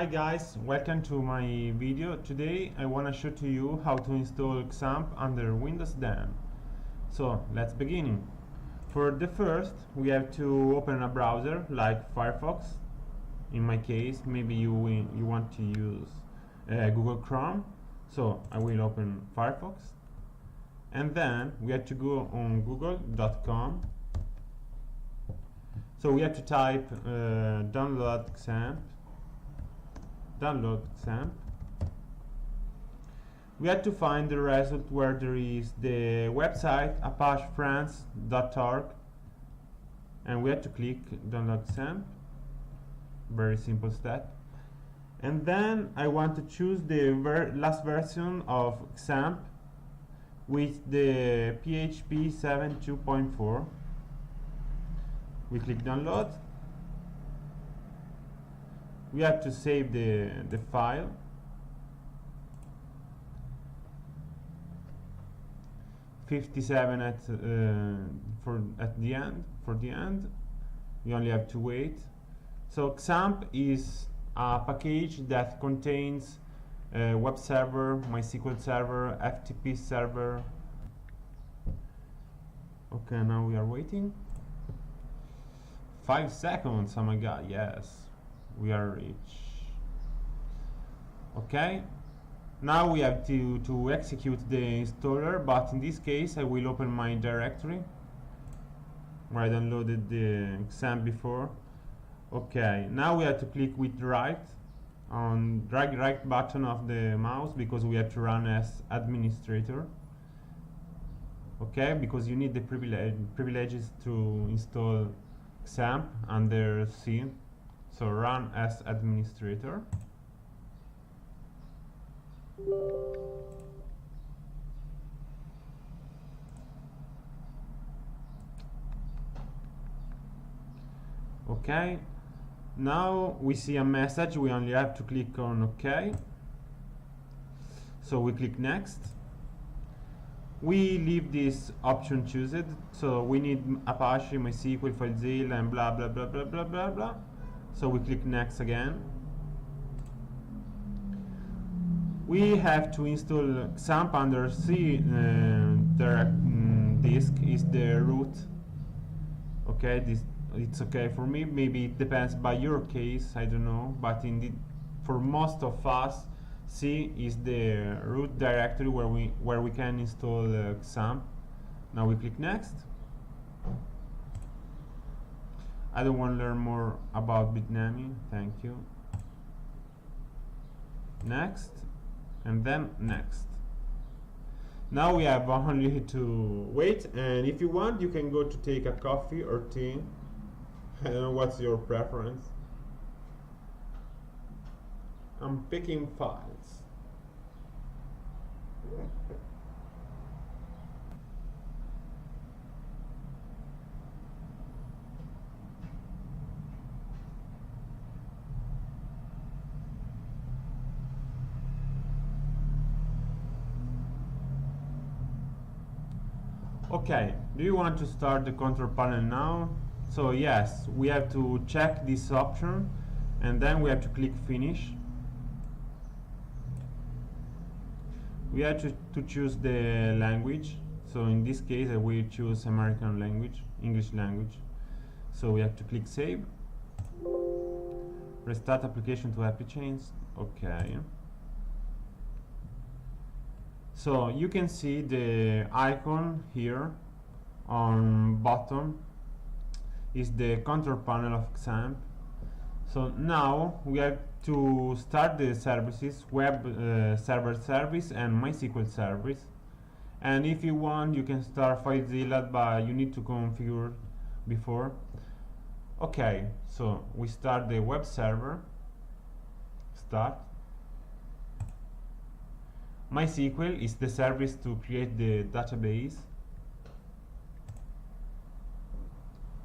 Hi guys, welcome to my video. Today I want to show to you how to install Xampp under Windows 10. So let's begin. For the first, we have to open a browser like Firefox. In my case, maybe you want to use Google Chrome. So I will open Firefox. And then we have to go on google.com. So we have to type download Xampp. We have to find the result where there is the website apachefrance.org, and we have to click download Xampp. Very simple step. And then I want to choose the last version of Xampp with the PHP 7.2.4. We click download. We have to save the file. For the end. We only have to wait. So Xampp is a package that contains web server, MySQL server, FTP server. Okay, now we are waiting. 5 seconds. Oh my god, yes. We are rich. Okay, now we have to execute the installer, but in this case I will open my directory where I downloaded the Xampp before. Okay, now we have to click with right on right button of the mouse because we have to run as administrator. Okay, because you need the privileges to install Xampp under C. So run as administrator. Okay, now we see a message. We only have to click on OK. So we click next. We leave this option chosen. So we need Apache, MySQL, FileZilla, and blah blah blah blah blah blah blah. So we click next again. We have to install Xampp under C direct disk is the root. Okay, it's okay for me. Maybe it depends by your case, I don't know. But indeed, for most of us, C is the root directory where we can install Xampp. Now we click next. I don't want to learn more about Bitnami, thank you. Next, and then next. Now we have only to wait, and if you want, you can go to take a coffee or tea. I don't know what's your preference. I'm picking files. Okay, do you want to start the control panel now? So yes, we have to check this option and then we have to click finish. We have to choose the language. So in this case I will choose American language, English language. So we have to click save. Restart application to happy chains. Okay. So you can see the icon here on bottom is the control panel of Xampp. So now we have to start the services, web server service and MySQL service. And if you want, you can start FileZilla, but you need to configure before. Okay, so we start the web server. Start. MySQL is the service to create the database.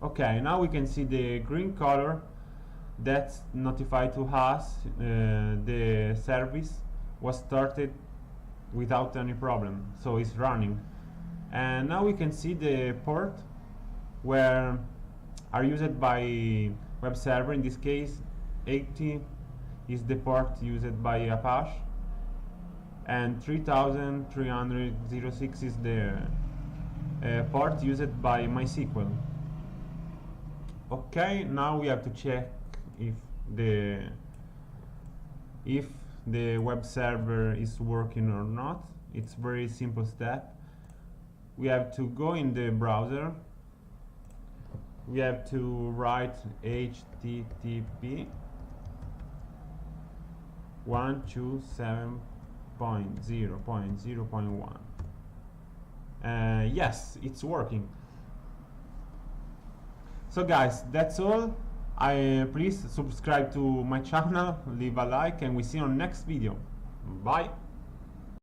Okay, now we can see the green color that's notified to us the service was started without any problem, so it's running. And now we can see the port where are used by web server, in this case 80 is the port used by Apache, and 3306 is the port used by MySQL. Okay, now we have to check if the web server is working or not. It's very simple step. We have to go in the browser. We have to write HTTP 127.0.0.1. Yes, it's working. So guys, that's all. Please subscribe to my channel, leave a like, and we see you on next video. Bye.